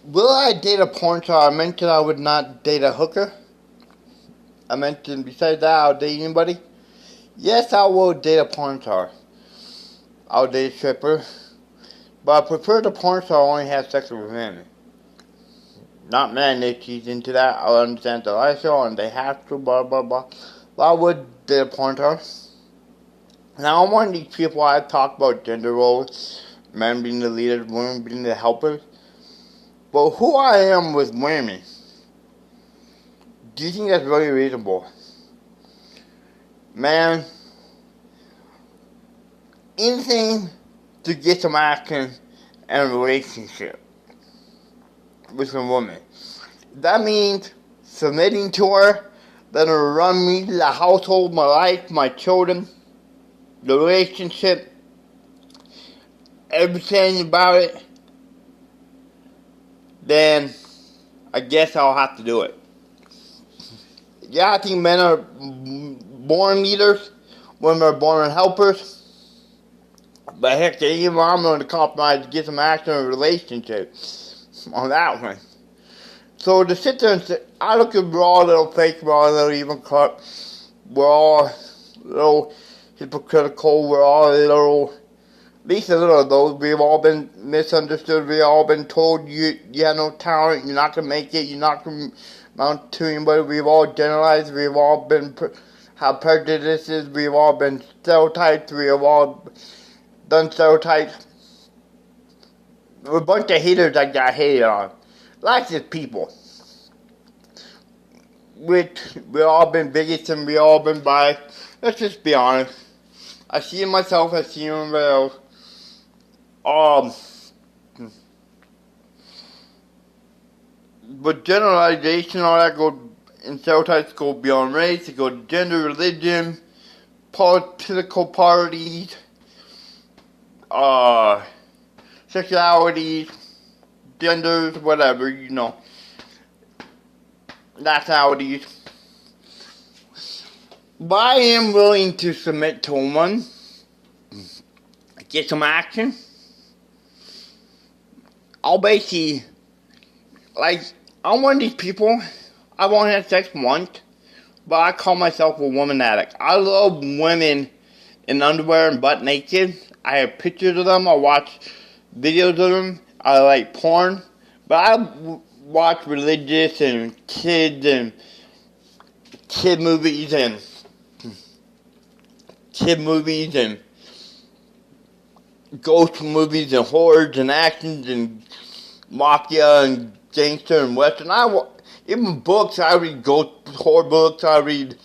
Will I date a porn star? I mentioned I would not date a hooker. I mentioned besides that I'll date anybody. Yes, I will date a porn star. I'll date a stripper. But I prefer the porn star only have sex with women. Not men, if she's into that. I understand the lifestyle and they have to, blah, blah, blah. But I would date a porn star. Now, I'm one of these people I talk about gender roles, men being the leaders, women being the helpers. But who I am with women, do you think that's really reasonable? Man, anything to get some action and a relationship with a woman. That means submitting to her, letting her run me, the household, my life, my children, the relationship, everything about it. Then I guess I'll have to do it. Yeah, I think men are born leaders, women are born helpers. But heck, even I'm going to compromise to get some action in a relationship on that one. So to sit there and say, I look at we're all a little fake, we're all a little even cut, we're all a little hypocritical, we're all a little, at least a little of those, we've all been misunderstood, we've all been told you have no talent, you're not going to make it, you're not going to amount to anybody, we've all generalized, we've all been, have prejudices, we've all been stereotyped, we have all done stereotypes. We're a bunch of haters that got hated on. Lots of people. Which we all been bigots and we all been biased. Let's just be honest. I see it myself, I see it in everybody else. But generalization, all that go in stereotypes go beyond race, it go to gender, religion, political parties, sexualities, genders, whatever, you know. Nationalities. But I am willing to submit to one. Get some action. I'll basically, like, I'm one of these people, I've only had sex once, but I call myself a woman addict. I love women in underwear and butt naked. I have pictures of them, I watch videos of them, I like porn, but I watch religious and kid movies and ghost movies and horrors and actions and mafia and gangster and western. Even books. I read ghost horror books. I read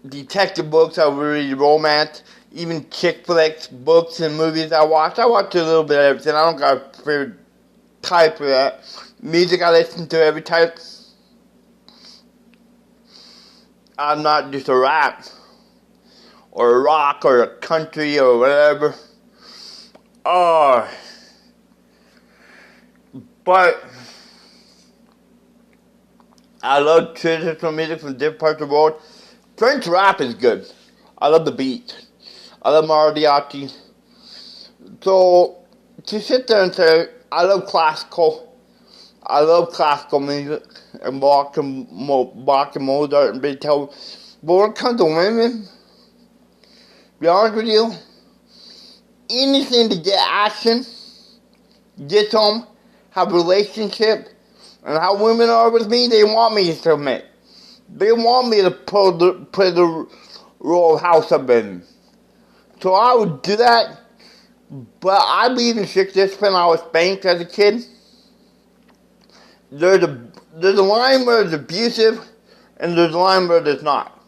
detective books. I read romance. Even chick flicks, books, and movies I watch. I watch a little bit of everything. I don't got a favorite type of that. Music, I listen to every type. I'm not just a rap, or a rock, or a country, or whatever. But I love traditional music from different parts of the world. French rap is good. I love the beat. I love mariachi. So, to sit there and say, I love classical music, and Bach and Mozart and Beethoven. But when it comes to women, to be honest with you, anything to get action, get some, have a relationship, and how women are with me, they want me to submit. They want me to play the role of house husband. So I would do that, but I believe in strict discipline. I was spanked as a kid. There's a line where it's abusive, and there's a line where it's not.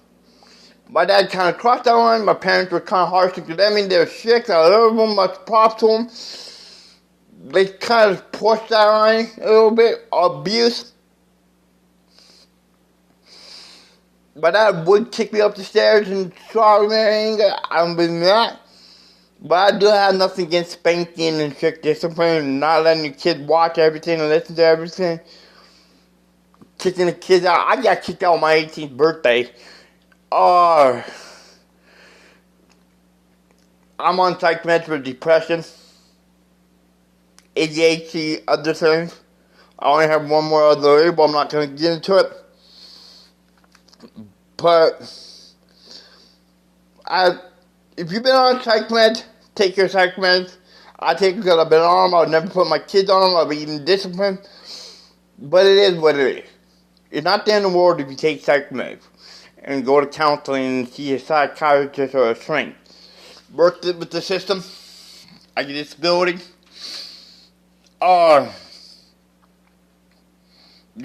My dad kind of crossed that line. My parents were kind of harsh to them. They were strict. I love them. Much props to them. They kind of pushed that line a little bit. Abuse. My dad would kick me up the stairs and swallow me anger. I don't believe in that. But I do have nothing against spanking and strict discipline and not letting your kids watch everything and listen to everything. Kicking the kids out. I got kicked out on my 18th birthday. I'm on psych meds for depression, ADHD, other things. I only have one more other area, but I'm not going to get into it. But if you've been on psych meds, take your psych meds. I take it because I've been on them. I'll never put my kids on them. I'll be even disciplined. But it is what it is. It's not the end of the world if you take psych meds and go to counseling and see a psychiatrist or a shrink. Worked it with the system. I get disability. The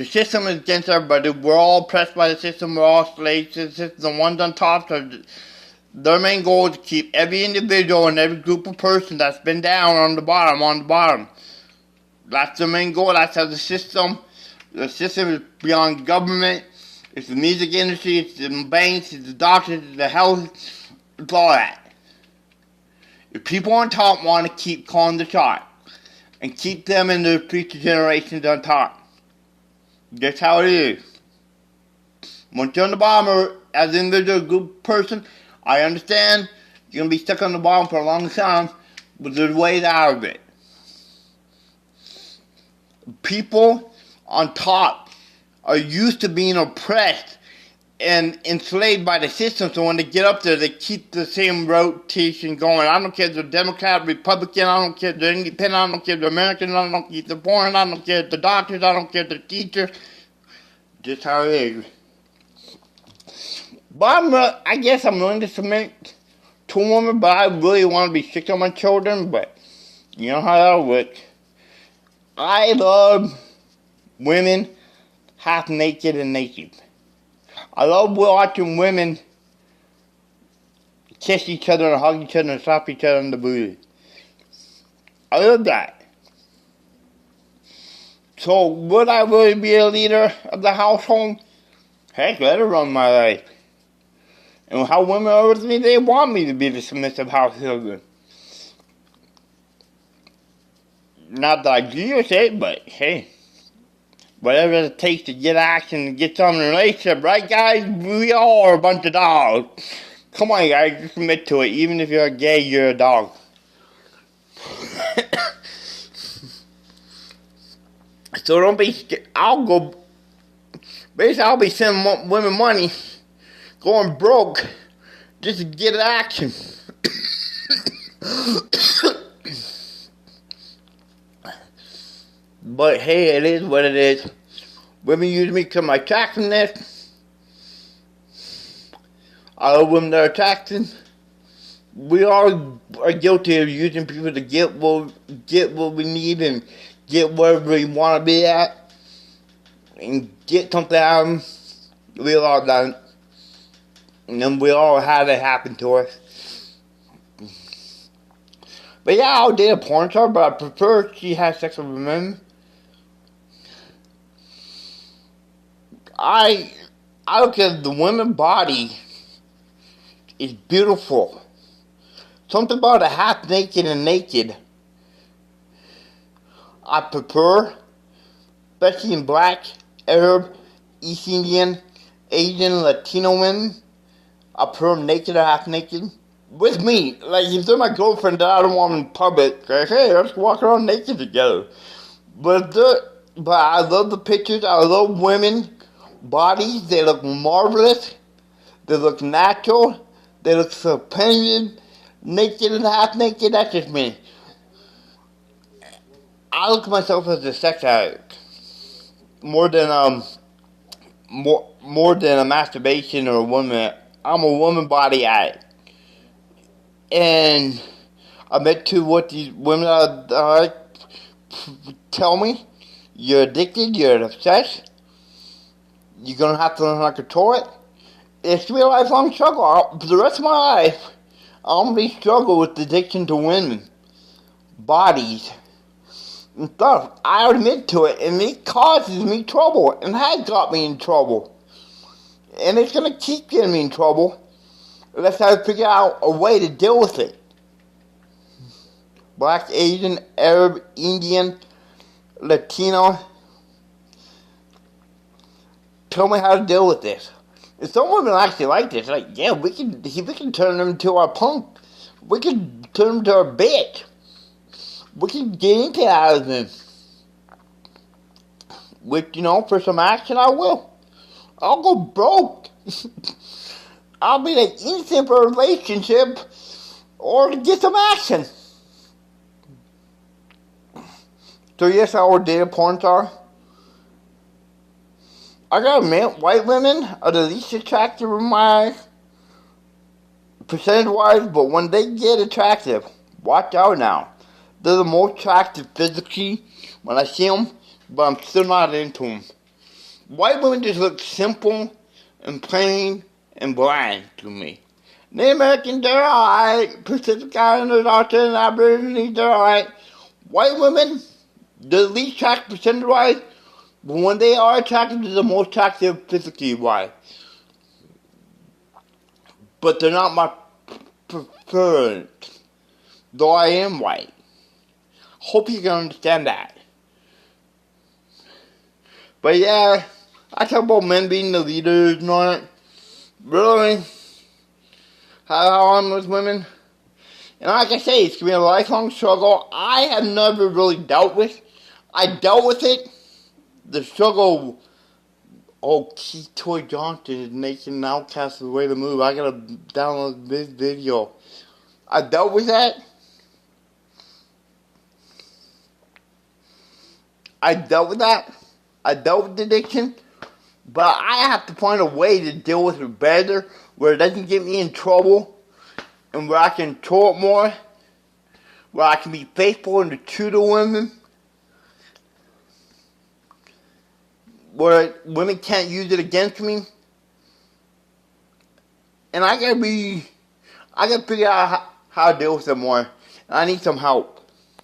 system is against everybody. We're all oppressed by the system. We're all slaves to the system. The ones on top, their main goal is to keep every individual and every group of person that's been down on the bottom. That's their main goal. That's how the system is beyond government. It's the music industry. It's the banks. It's the doctors. It's the health. It's all that. If people on top want to keep calling the shot and keep them in the future generations on top, that's how it is. Once you're on the bottom, as an individual group person, I understand you're going to be stuck on the bottom for a long time, but there's ways out of it. People on top are used to being oppressed and enslaved by the system, so when they get up there, they keep the same rotation going. I don't care if they're Democrat, Republican, I don't care if they're independent, I don't care if they're American, I don't care if they're foreign, I don't care if they're doctors, I don't care if they're teachers. Just how it is. But I guess I'm willing to submit to a woman, but I really want to be strict on my children, but you know how that works. I love women half naked and naked. I love watching women kiss each other and hug each other and slap each other on the booty. I love that. So would I really be a leader of the household? Heck, let her run my life. And how women are with me, they want me to be the submissive house husband. Not that I agree with it, but hey. Whatever it takes to get action and get something in a relationship, right guys? We all are a bunch of dogs. Come on guys, just admit to it. Even if you're gay, you're a dog. So don't be scared. I'll be sending women money, going broke, just to get action. But hey, it is what it is. Women use me because of my attractiveness. I love women that are attractive. We all are guilty of using people to get what we need and get wherever we want to be at and get something out of them. We all done it. And then we all had it happen to us. But yeah, I'll date a porn star, but I prefer she has sex with men. I look at the women's body is beautiful. Something about a half naked and naked I prefer, especially in black, Arab, East Indian, Asian, Latino women. I prefer them naked or half naked. With me, like if they're my girlfriend that I don't want in public, like hey, let's walk around naked together. But I love the pictures. I love women. Bodies, they look marvelous, they look natural, they look splendid, naked and half naked, that's just me. I look at myself as a sex addict, more than a masturbation or a woman. I'm a woman body addict, and I bet to what these women tell me, you're addicted, you're obsessed. You're going to have to learn how to control it. It's going to be a lifelong struggle. For the rest of my life, I'm going to struggle with addiction to women, bodies, and stuff. I admit to it, and it causes me trouble, and has got me in trouble. And it's going to keep getting me in trouble unless I figure out a way to deal with it. Black, Asian, Arab, Indian, Latino. Tell me how to deal with this. If some women actually like this, like, yeah, we can turn them into our punk. We can turn them to a bitch. We can get anything out of them. With, for some action, I will. I'll go broke. I'll be like innocent for a relationship or to get some action. So yes, I would date a porn star. I gotta admit, white women are the least attractive in my eyes, percentage-wise, but when they get attractive, watch out now. They're the most attractive physically when I see them, but I'm still not into them. White women just look simple and plain and bland to me. Native Americans, they're alright. Pacific Islanders, Australian Aborigines, they're alright. White women, they're the least attractive percentage-wise, but when they are attractive, they're the most attractive physically-wise. But they're not my preferred, though I am white. Hope you can understand that. But yeah, I talk about men being the leaders and all that. Really? How I'm with women? And like I say, it's going to be a lifelong struggle I have never really dealt with. I dealt with it. The struggle. Oh, Keith Toy Johnson is making an Outcast the way to move. I gotta download this video. I dealt with that. I dealt with the addiction. But I have to find a way to deal with it better, where it doesn't get me in trouble, and where I can control it more, where I can be faithful and true to women. Where women can't use it against me. And I gotta figure out how to deal with it more. And I need some help.